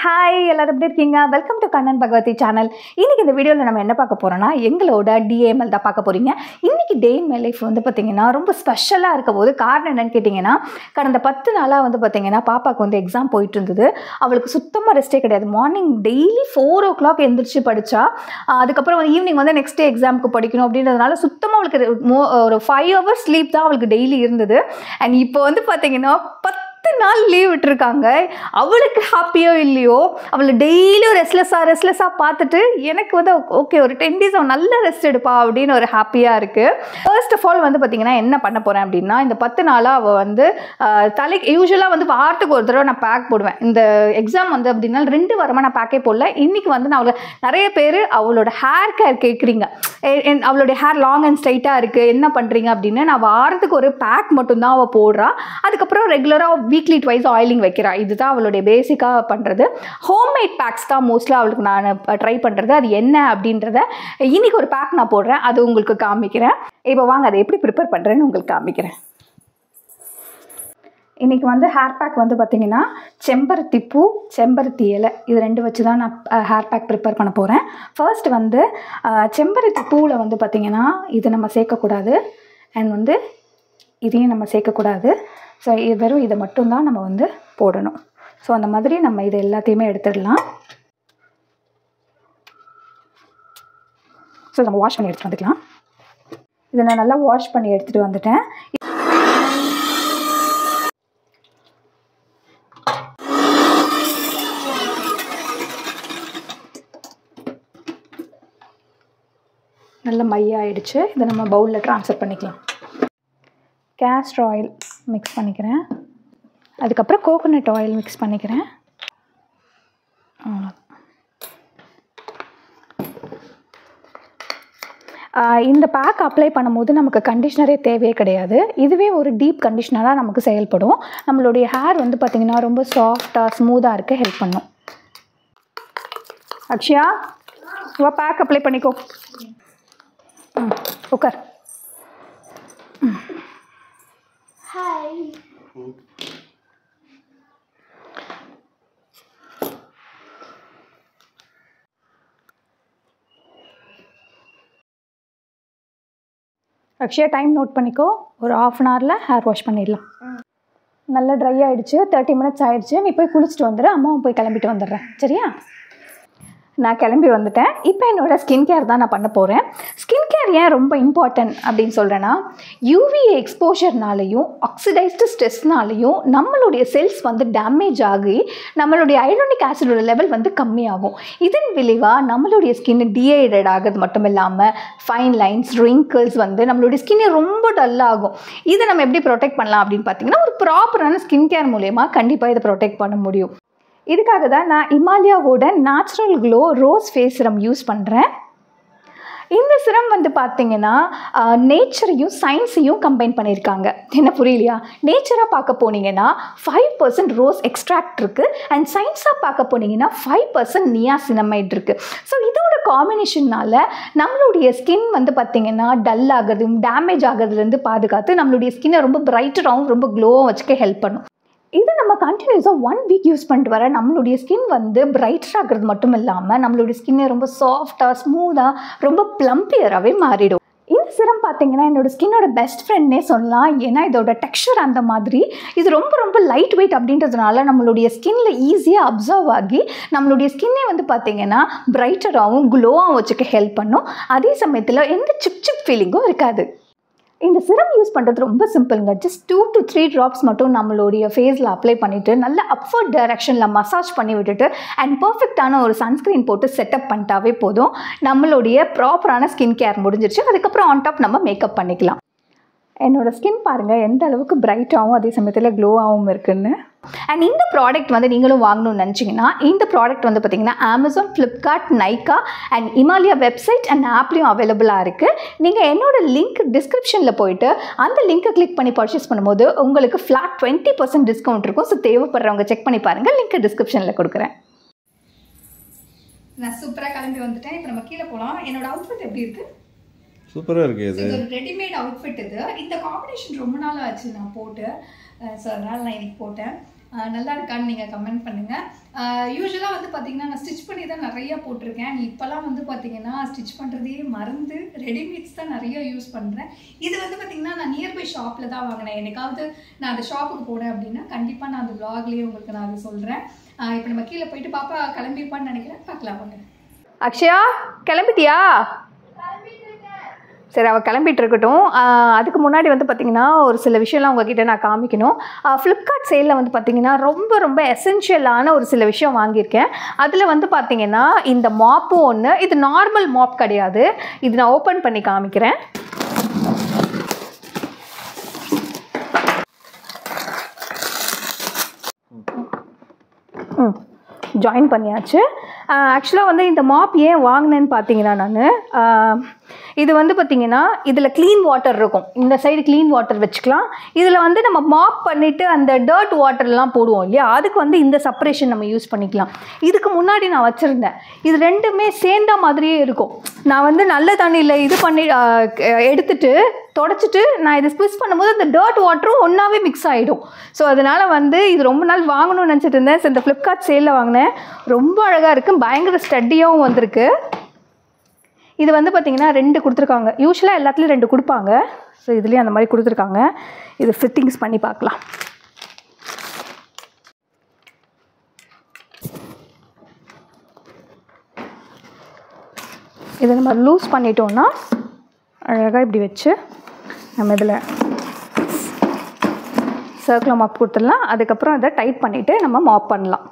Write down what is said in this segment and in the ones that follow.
Hi எல்லாரும் எப்படி இருக்கீங்க? Welcome to Kannan Bhagavathi channel. இன்றைக்கி இந்த வீடியோவில் நம்ம என்ன பார்க்க போகிறோன்னா எங்களோட டிஏஎம்எல் தான் பார்க்க போகிறீங்க. இன்றைக்கி டே இன் மை லைஃப் வந்து பார்த்திங்கன்னா ரொம்ப ஸ்பெஷலாக இருக்க போது காரணம் என்னென்னு கேட்டிங்கன்னா, கடந்த 10 நாளாக வந்து பார்த்திங்கன்னா பாப்பாவுக்கு வந்து எக்ஸாம் போயிட்டு இருந்தது. அவளுக்கு சுத்தமாக ரெஸ்ட்டே கிடையாது. மார்னிங் டெய்லி 4 o'clock எழுந்திரிச்சு படித்தா, அதுக்கப்புறம் வந்து ஈவினிங் வந்து நெக்ஸ்ட் டே எக்ஸாமுக்கு படிக்கணும் அப்படின்றதுனால சுத்தமாக அவளுக்கு ஒரு 5 hours ஸ்லீப் தான் அவளுக்கு டெய்லி இருந்தது. அண்ட் இப்போ வந்து பார்த்திங்கன்னா 10 நாள் லீவ் விட்டுருக்காங்க. அவளுக்கு ஹாப்பியோ இல்லையோ, அவளை டெய்லியும் ரெஸ்ட்லெஸ்ஸாக பார்த்துட்டு எனக்கு வந்து ஓகே ஒரு 10 days அவன் நல்ல ரெஸ்ட் எடுப்பா அப்படின்னு ஒரு ஹாப்பியாக இருக்குது. ஃபர்ஸ்ட் ஆஃப் ஆல் வந்து பார்த்திங்கன்னா என்ன பண்ண போகிறேன் அப்படின்னா, இந்த 10 நாளாக அவள் வந்து தலைக்கு யூஸ்வலாக வந்து வாரத்துக்கு ஒரு தடவை நான் பேக் போடுவேன். இந்த எக்ஸாம் வந்து அப்படின்னா 2 வாரமாக நான் பேக்கே போடல. இன்றைக்கி வந்து நான் நிறைய பேர் அவளோட ஹேர் கேர் கேட்குறீங்க. அவளுடைய ஹேர் லாங் அண்ட் ஸ்ட்ரைட்டாக இருக்குது, என்ன பண்ணுறீங்க அப்படின்னு. நான் வாரத்துக்கு ஒரு பேக் மட்டும்தான் அவள் போடுறா. அதுக்கப்புறம் ரெகுலராக வீக்லி ட்வைஸ் ஆயிலிங் வைக்கிறா. இதுதான் அவளுடைய பேசிக்காக பண்ணுறது. ஹோம்மேட் பேக்ஸ் தான் மோஸ்ட்லாக அவளுக்கு நான் ட்ரை பண்ணுறது. அது என்ன அப்படின்றத இன்றைக்கி ஒரு பேக் நான் போடுறேன், அது உங்களுக்கு காமிக்கிறேன். இப்போ வாங்க அதை எப்படி ப்ரிப்பேர் பண்ணுறேன்னு உங்களுக்கு காமிக்கிறேன். இன்றைக்கி வந்து ஹேர் பேக் வந்து பார்த்திங்கன்னா செம்பருத்தி பூ, செம்பருத்தி இலை இது 2 வச்சு தான் நான் ஹேர் பேக் ப்ரிப்பேர் பண்ண போகிறேன். ஃபர்ஸ்ட் வந்து செம்பருத்தி பூவில் வந்து பார்த்திங்கன்னா இது நம்ம சேர்க்கக்கூடாது, அண்ட் வந்து இதையும் நம்ம சேர்க்கக்கூடாது. ஸோ வெறும் இதை மட்டும்தான் நம்ம வந்து போடணும். ஸோ அந்த மாதிரி நம்ம இது எல்லாத்தையுமே எடுத்துடலாம். ஸோ நம்ம வாஷ் பண்ணி எடுத்துகிட்டு வந்துக்கலாம். இதை நான் நல்லா வாஷ் பண்ணி எடுத்துகிட்டு வந்துட்டேன். நல்ல மையாயிடுச்சு. இதை நம்ம பவுலில் ட்ரான்ஸ்ஃபர் பண்ணிக்கலாம். கேஸ்டர் ஆயில் மிக்ஸ் பண்ணிக்கிறேன். அதுக்கப்புறம் கோகோனட் ஆயில் மிக்ஸ் பண்ணிக்கிறேன். இந்த பேக் அப்ளை பண்ணும்போது நமக்கு கண்டிஷ்னரே தேவையே கிடையாது. இதுவே ஒரு டீப் கண்டிஷ்னராக நமக்கு செயல்படும். நம்மளுடைய ஹேர் வந்து பார்த்திங்கன்னா ரொம்ப சாஃப்டாக ஸ்மூத்தாக இருக்க ஹெல்ப் பண்ணும். அக்ஷயா வா, பேக் அப்ளை பண்ணிக்கோ. உட்கார். Hi. அக்ஷயா டைம் நோட் பண்ணிக்கோ. ஒரு 1/2 hourல ஹேர் வாஷ் பண்ணிடலாம். நல்லா ட்ரை ஆகிடுச்சு. 30 minutes ஆகிடுச்சு. நீ போய் குளிச்சுட்டு வந்துடு. அம்மாவும் போய் கிளம்பிட்டு வந்துடுறேன், சரியா? நான் கிளம்பி வந்துட்டேன். இப்போ என்னோடய ஸ்கின் கேர் தான் நான் பண்ண போகிறேன். ஸ்கின் கேர் ஏன் ரொம்ப இம்பார்ட்டன்ட் அப்படின்னு சொல்கிறேன்னா, யூவிஏ எக்ஸ்போஷர்னாலையும் ஆக்சிடைஸ்டு ஸ்ட்ரெஸ்னாலையும் நம்மளுடைய செல்ஸ் வந்து டேமேஜ் ஆகி நம்மளுடைய ஹைலூரிக் ஆசிடோட லெவல் வந்து கம்மியாகும். இதன் விளைவாக நம்மளுடைய ஸ்கின் டீஹைட்ரேட் ஆகிறது மட்டும் இல்லாமல் ஃபைன் லைன்ஸ், ரிங்கிள்ஸ் வந்து நம்மளுடைய ஸ்கின்னே ரொம்ப டல்லாகும். இதை நம்ம எப்படி ப்ரொடெக்ட் பண்ணலாம் அப்படின்னு பார்த்தீங்கன்னா, ஒரு ப்ராப்பரான ஸ்கின் கேர் மூலயமா கண்டிப்பாக இதை ப்ரொடெக்ட் பண்ண முடியும். இதுக்காக தான் நான் இமாலயாவோட natural glow rose face serum use பண்ணுறேன். இந்த சிரம் வந்து பார்த்திங்கன்னா நேச்சரையும் சயின்ஸையும் கம்பைன் பண்ணியிருக்காங்க. என்ன புரியலையா? நேச்சராக பார்க்க போனீங்கன்னா 5% ரோஸ் எக்ஸ்ட்ராக்ட் இருக்குது, அண்ட் சயின்ஸாக பார்க்க போனீங்கன்னா 5% நியாசினமைட் இருக்குது. ஸோ இதோட காம்பினேஷனால் நம்மளுடைய ஸ்கின் வந்து பார்த்திங்கன்னா டல் ஆகிறது, டேமேஜ் ஆகிறதுலேருந்து பாதுகாத்து நம்மளுடைய ஸ்கின்னை ரொம்ப பிரைட்டராகவும் ரொம்ப க்ளோவாகவும் வச்சுக்க ஹெல்ப் பண்ணும். இது நம்ம கண்டினியூஸாக 1 week யூஸ் பண்ணிட்டு வர நம்மளுடைய ஸ்கின் வந்து பிரைட்டர் ஆகிறது மட்டும் இல்லாமல் நம்மளுடைய ஸ்கின்னே ரொம்ப சாஃப்டாக ஸ்மூத்தாக ரொம்ப ப்ளம்பியராகவே மாறிடும். இந்த சிரம் பார்த்திங்கன்னா என்னோடய ஸ்கின்னோட பெஸ்ட் ஃப்ரெண்ட்னே சொல்லலாம். ஏன்னா இதோட டெக்ஸ்சர் அந்த மாதிரி, இது ரொம்ப ரொம்ப லைட் வெயிட் அப்படின்றதுனால நம்மளுடைய ஸ்கின்னில் ஈஸியாக அப்சர்வ் ஆகி நம்மளுடைய ஸ்கின்னே வந்து பார்த்திங்கன்னா பிரைட்டராகவும் க்ளோவாகவும் வச்சுக்க ஹெல்ப் பண்ணும். அதே சமயத்தில் எந்த சிப் ஃபீலிங்கும் இருக்காது. இந்த சிரம் யூஸ் பண்ணுறது ரொம்ப சிம்பிளுங்க. ஜஸ்ட் 2 to 3 drops மட்டும் நம்மளுடைய ஃபேஸில் அப்ளை பண்ணிவிட்டு நல்லா அப்வர்ட் டைரக்ஷனில் மசாஜ் பண்ணி விட்டுட்டு அண்ட் பர்ஃபெக்டான ஒரு சன்ஸ்க்ரீன் போட்டு செட்டப் பண்ணிட்டாவே போதும். நம்மளுடைய ப்ராப்பரான ஸ்கின் கேர் முடிஞ்சிருச்சு. அதுக்கப்புறம் ஆன் டாப் நம்ம மேக்கப் பண்ணிக்கலாம். என்னோடய ஸ்கின் பாருங்கள் எந்த அளவுக்கு பிரைட்டாகவும் அதே சமயத்தில் க்ளோவாகவும் இருக்குன்னு. அண்ட் இந்த ப்ராடக்ட் வந்து நீங்களும் வாங்கணும்னு நினச்சிங்கன்னா, இந்த ப்ராடக்ட் வந்து பார்த்திங்கன்னா Amazon, Flipkart, Nykaa and Himalaya website and ஆப்லேயும் அவைலபிளாக இருக்குது. நீங்கள் என்னோடய லிங்க் டிஸ்கிரிப்ஷனில் போயிட்டு அந்த லிங்க்கை கிளிக் பண்ணி பர்ச்சேஸ் பண்ணும்போது உங்களுக்கு ஃப்ளாட் 20% டிஸ்கவுண்ட் இருக்கும். ஸோ தேவைப்படுறவங்க செக் பண்ணி பாருங்கள். லிங்க்கை டிஸ்கிரிப்ஷனில் கொடுக்குறேன். நான் சூப்பராக கிளம்பி வந்துட்டேன். இப்போ நம்ம கீழே போகலாம். என்னோட அவுட்ஃபிட் எப்படி இருக்குது? சூப்பராக இருக்குது. இது ஒரு ரெடிமேட் அவுட்ஃபிட். இது இந்த காம்பினேஷன் ரொம்ப நாள் ஆச்சு நான் போட்டு. ஸோ அதனால் நான் இன்னைக்கு போட்டேன். நல்லா இருக்கான்னு நீங்கள் கமெண்ட் பண்ணுங்கள். யூஸ்வலாக வந்து பார்த்தீங்கன்னா நான் ஸ்டிச் பண்ணி தான் நிறையா போட்டிருக்கேன். இப்போல்லாம் வந்து பார்த்தீங்கன்னா ஸ்டிச் பண்ணுறதே மறந்து ரெடிமேட்ஸ் தான் நிறைய யூஸ் பண்ணுறேன். இது வந்து பார்த்தீங்கன்னா நான் நியர்பை ஷாப்பில் தான் வாங்கினேன். என்னைக்காவது நான் அந்த ஷாப்புக்கு போனேன் அப்படின்னா கண்டிப்பாக நான் அந்த vlogலேயே உங்களுக்கு நான் அதை சொல்கிறேன். இப்போ நம்ம கீழே போயிட்டு பாப்பா கிளம்பிருப்பான்னு நினைக்கிறேன். பார்க்கலாம் வாங்க. அக்ஷயா கிளம்பிட்டியா? சரி, அவள் கிளம்பிட்டு இருக்கட்டும். அதுக்கு முன்னாடி வந்து பார்த்திங்கன்னா ஒரு சில விஷயம்லாம் உங்ககிட்ட நான் காமிக்கணும். ஃப்ளிப்கார்ட் சேலில் வந்து பார்த்திங்கன்னா ரொம்ப ரொம்ப எசென்ஷியலான ஒரு சில விஷயம் வாங்கியிருக்கேன். அதில் வந்து பார்த்திங்கன்னா இந்த மாப்பு ஒன்று, இது நார்மல் மாப் கிடையாது. இது நான் ஓப்பன் பண்ணி காமிக்கிறேன். ஜாயின் பண்ணியாச்சு. ஆக்சுவலாக வந்து இந்த மாப் ஏன் வாங்கினேன்னு பார்த்தீங்கன்னா நான் இது வந்து பார்த்திங்கன்னா இதில் க்ளீன் வாட்டர் இருக்கும். இந்த சைடு க்ளீன் வாட்டர் வச்சுக்கலாம். இதில் வந்து நம்ம மாப் பண்ணிவிட்டு அந்த டர்ட் வாட்டர்லாம் போடுவோம் இல்லையா, அதுக்கு வந்து இந்த செப்பரேஷன் நம்ம யூஸ் பண்ணிக்கலாம். இதுக்கு முன்னாடி நான் வச்சுருந்தேன். இது ரெண்டுமே சேர்ந்த மாதிரியே இருக்கும். நான் வந்து நல்ல தண்ணியில் இது பண்ணி எடுத்துட்டு தொடச்சிட்டு நான் இதை ஸ்குவிஸ் பண்ணும்போது அந்த டர்ட் வாட்டரும் ஒன்றாவே மிக்ஸ் ஆகிடும். ஸோ அதனால் வந்து இது ரொம்ப நாள் வாங்கணும்னு நினச்சிட்டு இருந்தேன். இந்த ஃப்ளிப்கார்ட் சேலில் வாங்கினேன். ரொம்ப அழகாக இருக்குது, பயங்கர ஸ்டட்டியாகவும் வந்திருக்கு. இது வந்து பார்த்திங்கன்னா 2 கொடுத்துருக்காங்க. யூஸ்வலாக எல்லாத்துலேயும் 2 கொடுப்பாங்க. ஸோ இதுலேயும் அந்த மாதிரி கொடுத்துருக்காங்க. இது ஃபிட்டிங்ஸ் பண்ணி பார்க்கலாம். இதை நம்ம லூஸ் பண்ணிட்டோம்னா அழகாக இப்படி வச்சு நம்ம இதில் சர்க்கிள் மாப் கொடுத்துடலாம். அதுக்கப்புறம் அதை டைட் பண்ணிவிட்டு நம்ம மாப் பண்ணலாம்.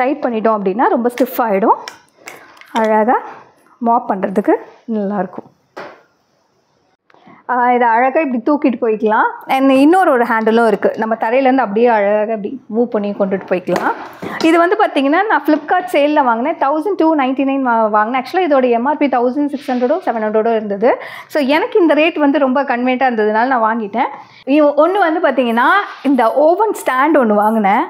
டைட் பண்ணிட்டோம் அப்படின்னா ரொம்ப ஸ்டிஃப் ஆகிடும். அழகாக மாப் பண்ணுறதுக்கு நல்லாயிருக்கும். இதை அழகாக இப்படி தூக்கிட்டு போய்க்கலாம். அண்ட் இன்னொரு ஹேண்டிலும் இருக்குது. நம்ம தரையிலேருந்து அப்படியே அழகாக இப்படி மூவ் பண்ணி கொண்டுட்டு போய்க்கலாம். இது வந்து பார்த்திங்கன்னா நான் ஃப்ளிப்கார்ட் சேலில் வாங்கினேன். 1299 வாங்கினேன். ஆக்சுவலாக இதோட எம்ஆர்பி 1600 700 இருந்தது. ஸோ எனக்கு இந்த ரேட் வந்து ரொம்ப கன்வீனியண்ட்டாக இருந்ததுனால நான் வாங்கிட்டேன். ஒன்று வந்து பார்த்திங்கன்னா இந்த ஓவன் ஸ்டாண்ட் ஒன்று வாங்கினேன்.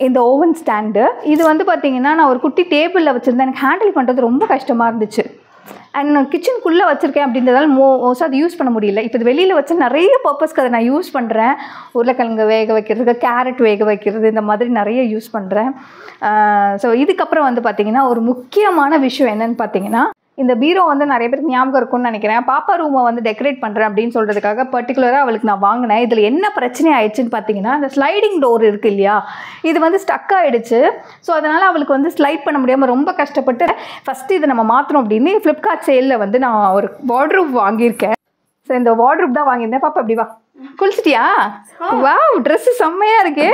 இந்த ஓவன் ஸ்டாண்டு இது வந்து பார்த்திங்கன்னா நான் ஒரு குட்டி டேபிளில் வச்சுருந்தேன். எனக்கு ஹேண்டில் பண்ணுறது ரொம்ப கஷ்டமாக இருந்துச்சு. அண்ட் நான் கிச்சனுக்குள்ளே வச்சுருக்கேன் அப்படின்றதால மோஸ்ட்டாக அது யூஸ் பண்ண முடியல. இப்போ இது வெளியில் வச்சு நிறைய பர்பஸ்க்கு அதை நான் யூஸ் பண்ணுறேன். உருளைக்கிழங்கு வேக வைக்கிறதுக்கு, கேரட் வேக வைக்கிறது, இந்த மாதிரி நிறைய யூஸ் பண்ணுறேன். ஸோ இதுக்கப்புறம் வந்து பார்த்திங்கன்னா ஒரு முக்கியமான விஷயம் என்னென்னு பார்த்தீங்கன்னா, இந்த பீரோ வந்து நிறைய பேருக்கு ஞாபகம் இருக்கும்னு நினைக்கிறேன். பாப்பா ரூமை வந்து டெக்கரேட் பண்ணுறேன் அப்படின்னு சொல்கிறதுக்காக பர்டிகுலராக அவளுக்கு நான் வாங்கினேன். இதில் என்ன பிரச்சனை ஆயிடுச்சுன்னு பார்த்தீங்கன்னா, இந்த ஸ்லைடிங் டோர் இருக்குது இல்லையா, இது வந்து ஸ்டக் ஆகிடுச்சு. ஸோ அதனால் அவளுக்கு வந்து ஸ்லைட் பண்ண முடியாமல் ரொம்ப கஷ்டப்பட்டு ஃபஸ்ட்டு இதை நம்ம மாற்றணும் அப்படின்னு ஃப்ளிப்கார்ட் சேலில் வந்து நான் ஒரு வார்ட்ரூப் வாங்கியிருக்கேன். ஸோ இந்த வார்ட்ரூப் தான் வாங்கியிருந்தேன். பாப்பா அப்படி வா, குளிச்சிட்டியா? வா, ட்ரெஸ்ஸு செம்மையாக இருக்கு.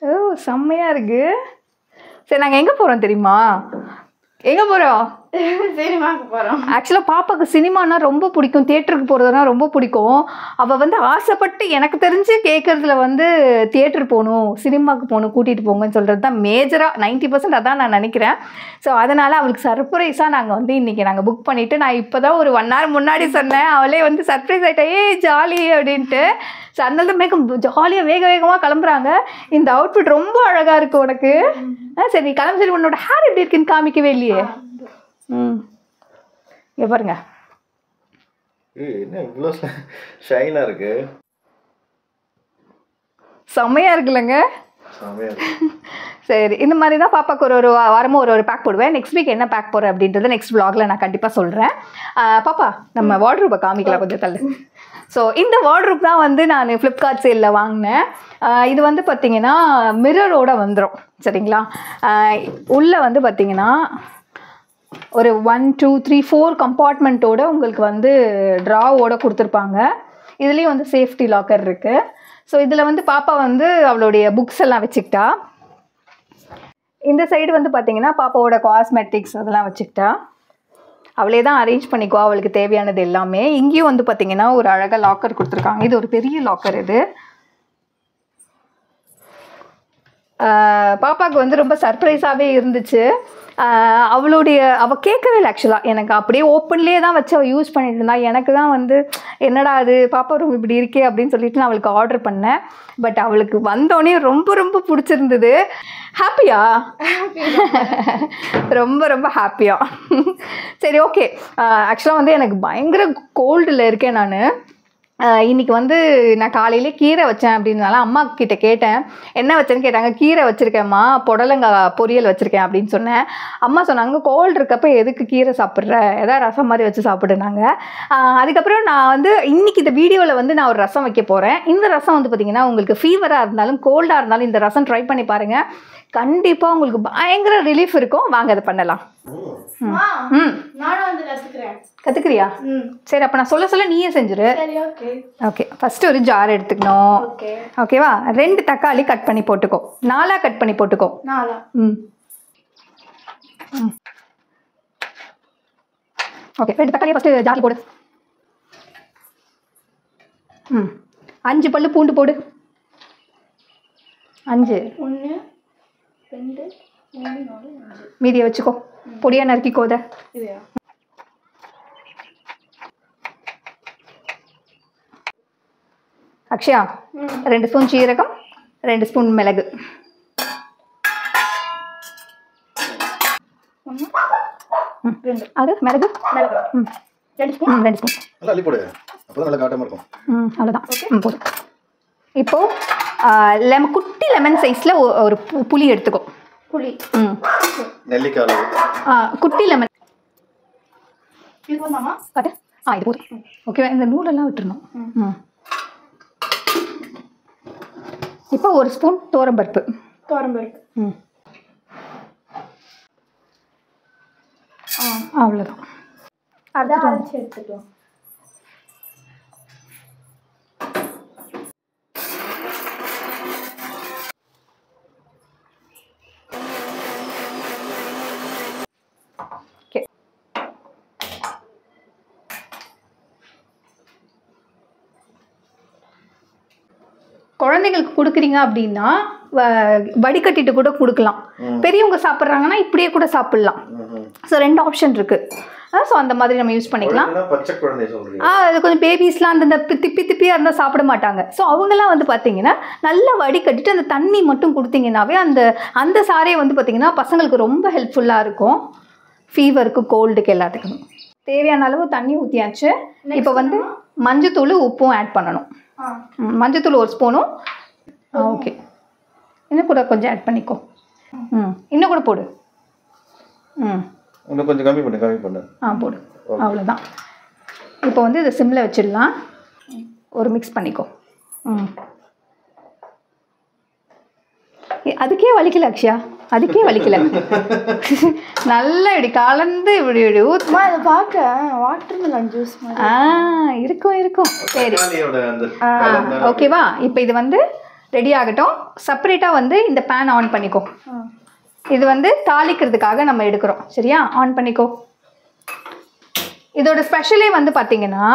ஓ செம்மையாக இருக்குது. சரி, நாங்கள் எங்கே போகிறோம் தெரியுமா? எங்கே போகிறோம்? சினிமாவுக்கு போகிறோம். ஆக்சுவலாக பாப்பாவுக்கு சினிமானா ரொம்ப பிடிக்கும். தியேட்டருக்கு போகிறதுனா ரொம்ப பிடிக்கும். அவள் வந்து ஆசைப்பட்டு எனக்கு தெரிஞ்சு கேட்குறதுல வந்து தியேட்டர் போகணும், சினிமாவுக்கு போகணும், கூட்டிகிட்டு போங்கன்னு சொல்கிறது தான் மேஜராக 90% அதான் நான் நினைக்கிறேன். ஸோ அதனால் அவளுக்கு சர்ப்ரைஸாக நாங்கள் வந்து இன்றைக்கி நாங்கள் புக் பண்ணிவிட்டு, நான் இப்போ தான் ஒரு 1 hour முன்னாடி சொன்னேன். அவளே வந்து சர்ப்ரைஸ் ஆகிட்டா, ஏ ஜாலி அப்படின்ட்டு. ஸோ அதனால தான் மேக்கம் ஜாலியாக வேகமாக கிளம்புறாங்க. இந்த அவுட்ஃபிட் ரொம்ப அழகாக இருக்குது உனக்கு. சரி கிளம்பு. சரி, உன்னோட ஹேர் எப்படி இருக்குன்னு காமிக்கவே இல்லையே. இங்கே பாருங்க, என்ன இவ்வளோ ஷைனாக இருக்கு. செம்மையாக இருக்குல்லங்க. சரி, இந்த மாதிரி தான் பாப்பாவுக்கு ஒரு வாரமும் ஒரு பேக் போடுவேன். நெக்ஸ்ட் வீக் என்ன பேக் போடுறேன் அப்படின்றத நெக்ஸ்ட் vlogல நான் கண்டிப்பாக சொல்கிறேன். பாப்பா நம்ம வார்ட்ரூப்பை காமிக்கலாம் கொஞ்சம் தள்ளு. ஸோ இந்த வார்ட்ரூப் தான் வந்து நான் ஃப்ளிப்கார்ட் சேலில் வாங்கினேன். இது வந்து பார்த்திங்கன்னா மிரரோட வந்துடும். சரிங்களா? உள்ளே வந்து பார்த்திங்கன்னா ஒரு 1 2 3 4 கம்பார்ட்மெண்ட்டோட உங்களுக்கு வந்து ட்ராவோட கொடுத்துருப்பாங்க. இதுலேயும் வந்து சேஃப்டி லாக்கர் இருக்குது. ஸோ இதில் வந்து பாப்பா வந்து அவளுடைய புக்ஸ் எல்லாம் வச்சுக்கிட்டா. இந்த சைடு வந்து பார்த்திங்கன்னா பாப்பாவோட காஸ்மெட்டிக்ஸ் அதெல்லாம் வச்சுக்கிட்டா. அவளே தான் அரேஞ்ச் பண்ணிக்குவா அவளுக்கு தேவையானது எல்லாமே. இங்கேயும் வந்து பார்த்திங்கன்னா ஒரு அழகாக லாக்கர் கொடுத்துருக்காங்க. இது ஒரு பெரிய லாக்கர். இது பாப்பாவுக்கு வந்து ரொம்ப சர்ப்ரைஸாகவே இருந்துச்சு. அவள் கேட்கவே இல்லை. ஆக்சுவலாக எனக்கு அப்படியே ஓப்பன்லேயே தான் வச்சு அவள் யூஸ் பண்ணிட்டு இருந்தா. எனக்கு தான் வந்து என்னடா அது பாப்பா ரூம் இப்படி இருக்கே அப்படின்னு சொல்லிட்டு நான் அவளுக்கு ஆர்டர் பண்ணேன். பட் அவளுக்கு வந்தோடனே ரொம்ப ரொம்ப பிடிச்சிருந்தது. ஹாப்பியா? ரொம்ப ரொம்ப ஹாப்பியா? சரி, ஓகே. ஆக்சுவலாக வந்து எனக்கு பயங்கர கோல்டில் இருக்கேன் நான். இன்னைக்கு வந்து நான் காலையிலே கீரை வச்சேன் அப்படின்னால அம்மா கிட்ட கேட்டேன், என்ன வச்சேன்னு கேட்டாங்க. கீரை வச்சுருக்கேம்மா, புடலங்காய் பொரியல் வச்சுருக்கேன் அப்படின்னு சொன்னேன். அம்மா சொன்னாங்க, கோல்டு இருக்கப்போ எதுக்கு கீரை சாப்பிட்ற, எதாவது ரசம் மாதிரி வச்சு சாப்பிடுனாங்க. அதுக்கப்புறம் நான் வந்து இன்னைக்கு இந்த வீடியோவில் வந்து நான் ஒரு ரசம் வைக்க போகிறேன். இந்த ரசம் வந்து பார்த்திங்கன்னா உங்களுக்கு ஃபீவராக இருந்தாலும் கோல்டாக இருந்தாலும் இந்த ரசம் ட்ரை பண்ணி பாருங்கள். கண்டிப்பாக உங்களுக்கு பயங்கர ரிலீஃப் இருக்கும். வாங்க அதை பண்ணலாம். நானும் வந்து கத்துக்கிறேன். கற்றுக்குறியா? சரி, அப்போ நான் சொல்ல நீயே செஞ்சிரு. ஓகே, ஃபஸ்ட்டு ஒரு ஜார் எடுத்துக்கணும். ஓகேவா? 2 தக்காளி கட் பண்ணி போட்டுக்கோ, 4 கட் பண்ணி போட்டுக்கோ. 4. ஓகே, 2 தக்காளியை ஃபஸ்ட்டு ஜாரி போடு. 5 பல்லு பூண்டு போடு. 5 1 2 3 4 5. மீதியை வச்சுக்கோ, பொடியாக நறுக்கிக்கோத. இதுயா? அக்ஷயா, 2 ஸ்பூன் சீரகம், 2 ஸ்பூன் மிளகு. அது மிளகு 2 ஸ்பூன். 2 ஸ்பூன் நல்லா அள்ளி போடு, அப்பதான் நல்லா காட்டமா இருக்கும். அவ்வளோதான். போதும். இப்போது குட்டி லெமன் சைஸில் ஒரு புளி எடுத்துக்கோ. புளி. நெல்லிக்காய் குட்டி லெமன். இது போதுமாமா? காட்டு. இது போதும். ஓகேவா? இந்த நூலெல்லாம் விட்டுருணும். இப்போ 1 ஸ்பூன் துவரம்பருப்பு. அவ்வளோதான். அரைச்சி எடுத்துக்கலாம். குழந்தைங்களுக்கு கொடுக்குறீங்க அப்படின்னா வடிகட்டிட்டு கூட கொடுக்கலாம். பெரியவங்க சாப்பிட்றாங்கன்னா இப்படியே கூட சாப்பிட்லாம். ஸோ 2 ஆப்ஷன் இருக்குது. ஸோ அந்த மாதிரி நம்ம யூஸ் பண்ணிக்கலாம். அது கொஞ்சம் பேபிஸ்லாம் அந்த திப்பியாக இருந்தால் சாப்பிட மாட்டாங்க. ஸோ அவங்கெல்லாம் வந்து பார்த்தீங்கன்னா நல்லா வடிகட்டிட்டு அந்த தண்ணி மட்டும் கொடுத்தீங்கன்னாவே அந்த சாரையை வந்து பார்த்தீங்கன்னா பசங்களுக்கு ரொம்ப ஹெல்ப்ஃபுல்லாக இருக்கும். ஃபீவருக்கு, கோல்டுக்கு, எல்லாத்துக்கும் தேவையான அளவு தண்ணி ஊற்றியாச்சு. இப்போ வந்து மஞ்சத்தூள், உப்பும் ஆட் பண்ணணும். மஞ்சத்தூள் 1 ஸ்பூனும். ஓகே, இன்னும் கூட கொஞ்சம் ஆட் பண்ணிக்கோ. இன்னும் கூட போடு. இன்னும் கொஞ்சம் கம்மி பண்ணு. போடு. அவ்வளோதான். இப்போ வந்து இதை சிம்மில் வச்சிடலாம். ஒரு மிக்ஸ் பண்ணிக்கோ. அதுக்கே வலிக்கல அக்ஷயா, அதுக்கே வலிக்கல. நல்லா இப்படி கலந்து இப்படி ஊற்றுமா. இதை பார்க்க வாட்டர்மெலன் ஜூஸ் இருக்கும். சரி, ஓகேவா? இப்போ இது வந்து ரெடி ஆகட்டும். செப்பரேட்டாக வந்து இந்த பேன் ஆன் பண்ணிக்கோ. இது வந்து தாளிக்கிறதுக்காக நம்ம எடுக்கிறோம். சரியா? ஆன் பண்ணிக்கோ. இதோட ஸ்பெஷலே வந்து பார்த்தீங்கன்னா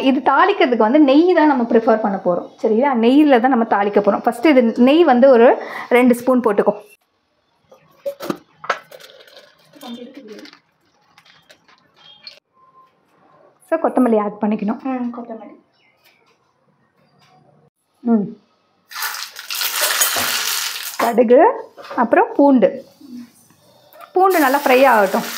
இது தாளிக்கிறதுக்கு வந்து நெய் தான் நம்ம ப்ரிஃபர் பண்ண போகிறோம். சரியா? நெய்யில் தான் நம்ம தாளிக்க போகிறோம். ஃபஸ்ட்டு இது நெய் வந்து ஒரு 2 ஸ்பூன் போட்டுக்கோ. ஸோ கொத்தமல்லி ஆட் பண்ணிக்கணும். கொத்தமல்லி. கடுகு, அப்புறம் பூண்டு நல்லா ஃப்ரை ஆகட்டும்.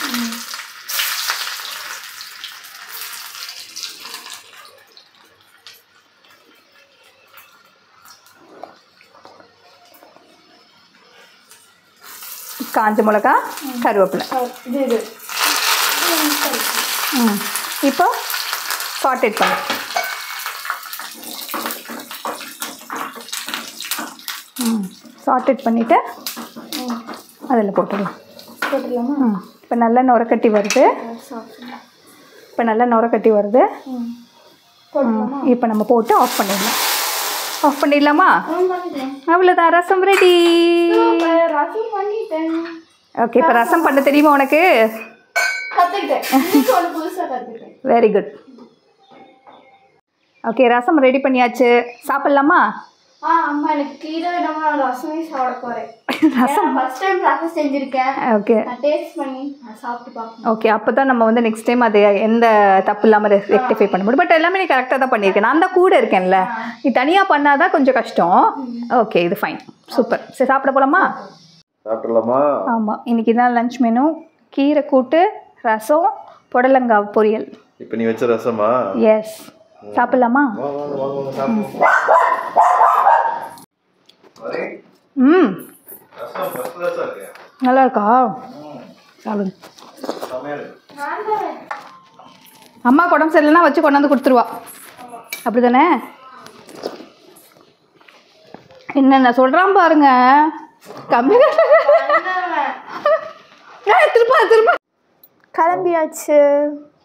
காஞ்ச மிளகா, கருவேப்பிலை. இப்போ சாட்டேட் பண்ணு. சாட்டேட் பண்ணிவிட்டு அதில் போட்டுடலாமா? இப்போ நல்லா நுரக்கட்டி வருது. இப்போ நம்ம போட்டு ஆஃப் பண்ணிடலாமா? அவ்வளோதான், ரசம் ரெடி. ஓகே, இப்போ ரசம் பண்ண தெரியுமா உனக்கு? Very good. ஓகே, ரசம் ரெடி பண்ணியாச்சு. சாப்பிட்லாமா? அம்மா எனக்கு கீரை வேணுமா? ரசமே சாப்பிட போறேன். ரசம் ஃபர்ஸ்ட் டைம் ரசம் செஞ்சிருக்கேன். ஓகே, நான் டேஸ்ட் பண்ணி சாப்பிட்டு பார்க்கணும். ஓகே, அப்பதான் நம்ம வந்து நெக்ஸ்ட் டைம் அது எந்த தப்பு இல்லாமல் ரெக்டிஃபை பண்ண முடியும். பட் எல்லாமே நீ கரெக்டாக தான் பண்ணியிருக்கேன். நான் தான் கூட இருக்கேன்ல. நீ தனியாக பண்ணாதான் கொஞ்சம் கஷ்டம். ஓகே, இது ஃபைன், சூப்பர். சரி, சாப்பிட போலாமா? சாப்பிடலாமா? ஆமாம், இன்னைக்கு தான் லஞ்ச் மெனு. கீரை கூட்டு, ரசம், புடலங்காய் பொரியல். இப்போ நீ வச்ச ரசமா? எஸ். சாப்பிடலாமா? வா வா வா வா சாப்பிடு. அரே ம் ரசம் ஃபர்ஸ்ட் கிளாஸா இருக்கு. நல்லா இருக்கா? சாப்பிடுங்க. சமையல். அம்மா உடம்பு சரியில்லைன்னா வச்சு கொண்டாந்து கொடுத்துருவா. அப்படி தானே? என்னென்ன சொல்கிறான் பாருங்க. கம்மி திரும்ப கிளம்பியாச்சு.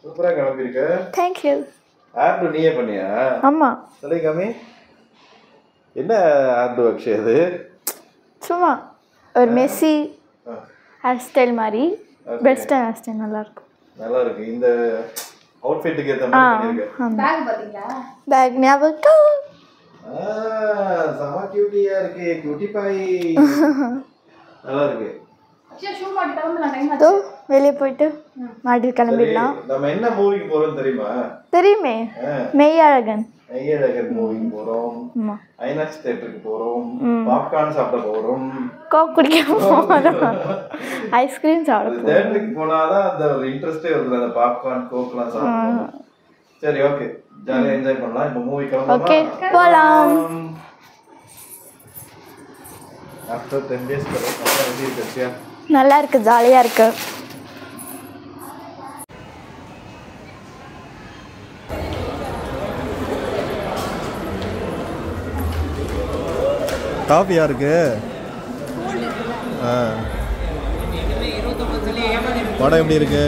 சூப்பரா கிளம்பி இருக்க. தேங்க்யூ. ஆர்ட் நீயே பண்ணியா? ஆமாம், சொல்லி காமி. என்ன ஆர்ட் அக்ஷய் இது? சும்மா ஒரு மெஸ்ஸி ஹேர் ஸ்டைல் மாதிரி. வெஸ்டர்ன் ஹேர் ஸ்டைல் நல்லாயிருக்கும். நல்லா இருக்கு. இந்த அவுட்ஃபிட்டுக்கு ஏற்ற மாதிரி பண்ணிருக்க. பேக் பார்த்தீங்களா? பேக் ஞாபகம். சம கியூட்டியா இருக்கு. கியூட்டி பாய். நல்லா இருக்கு. ஷூ மாட்டி கிளம்பலாம். டைம் அதோ வெளியே போயிட்டு மாட்டில் கிளம்பிடலாம். நம்ம என்ன மூவிக்கு போறோம் தெரியுமா? தெரியுமே, மெய்யழகன். மெய்யழகன் மூவிக்கு போறோம். ஐநாக்ஸ் தியேட்டருக்கு போறோம். பாப்கார்ன் சாப்பிட போறோம். கோக் குடிக்க போறோம். ஐஸ்கிரீம் சாப்பிட போறோம். தியேட்டருக்கு போனாதான் அந்த ஒரு இன்ட்ரெஸ்டே வருது. அந்த பாப்கார்ன் கோக்லாம் சாப்பிடணும். சரி, ஓகே, ஜாலியா என்ஜாய் பண்ணலாம். இப்போ மூவி கிளம்பலாமா? ஓகே, போலாம். ஆஃப்டர் 10 days எப்படி இருக்கு? நல்லா இருக்கு, ஜாலியா இருக்கு. காஃபி யாருக்கு? படம் எப்படி இருக்கு?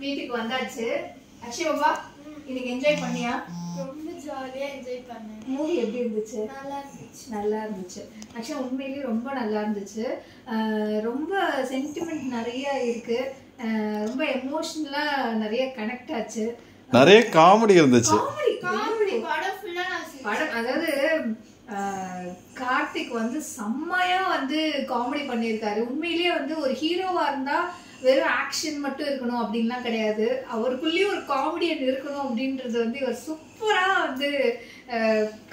வீட்டுக்கு வந்தாச்சு. அக்ஷய் பாபா, இன்னைக்கு என்ஜாய் பண்ணியா? ரொம்ப ஜாலியா என்ஜாய் பண்ணேன். மூவி எப்படி இருந்துச்சு? நல்லா இருந்துச்சு. நல்லா இருந்துச்சு. ஆக்சுவலாக உண்மையிலேயே ரொம்ப நல்லா இருந்துச்சு. ரொம்ப சென்டிமெண்ட் நிறைய இருக்கு. ரொம்ப எமோஷனலாக நிறைய கனெக்ட் ஆச்சு. நிறைய காமெடி இருந்துச்சு. காமெடி படம் அதாவது கார்த்திக் வந்து செம்மையா வந்து காமெடி பண்ணியிருக்காரு. உண்மையிலேயே வந்து ஒரு ஹீரோவா இருந்தா வெறும் ஆக்ஷன் மட்டும் இருக்கணும் அப்படின்லாம் கிடையாது. அவருக்குள்ளேயும் ஒரு காமெடியன் இருக்கணும் அப்படின்றது வந்து இவர் சூப்பரா வந்து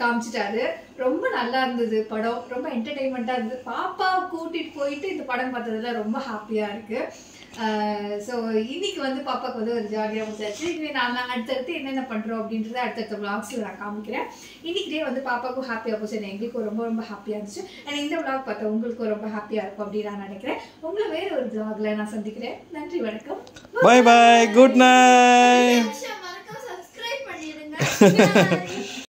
காமிச்சிட்டாரு. ரொம்ப நல்லா இருந்தது படம். ரொம்ப என்டர்டெயின்மெண்ட்டாக இருந்தது. பாப்பாவை கூட்டிகிட்டு போயிட்டு இந்த படம் பார்த்ததுல ரொம்ப ஹாப்பியாக இருக்குது. ஸோ இன்னைக்கு வந்து பாப்பாவுக்கு வந்து ஒரு ஜாலியாக முடிச்சாச்சு. இனிமேல் நான் அடுத்தடுத்து என்னென்ன பண்ணுறோம் அப்படின்றத அடுத்தடுத்த விளாக்ஸில் நான் காமிக்கிறேன். இன்னைக்கிட்டே வந்து பாப்பாவுக்கும் ஹாப்பியாக போச்சு. எங்களுக்கும் ரொம்ப ரொம்ப ஹாப்பியாக இருந்துச்சு. அண்ட் இந்த விளாக் பார்த்தா உங்களுக்கும் ரொம்ப ஹாப்பியாக இருக்கும் அப்படின்னு நான் நினைக்கிறேன். உங்களை வேறு ஒரு விளாகில் நான் சந்திக்கிறேன். நன்றி, வணக்கம். Bye bye, good night. மறக்காம சப்ஸ்கிரைப் பண்ணிடுங்க.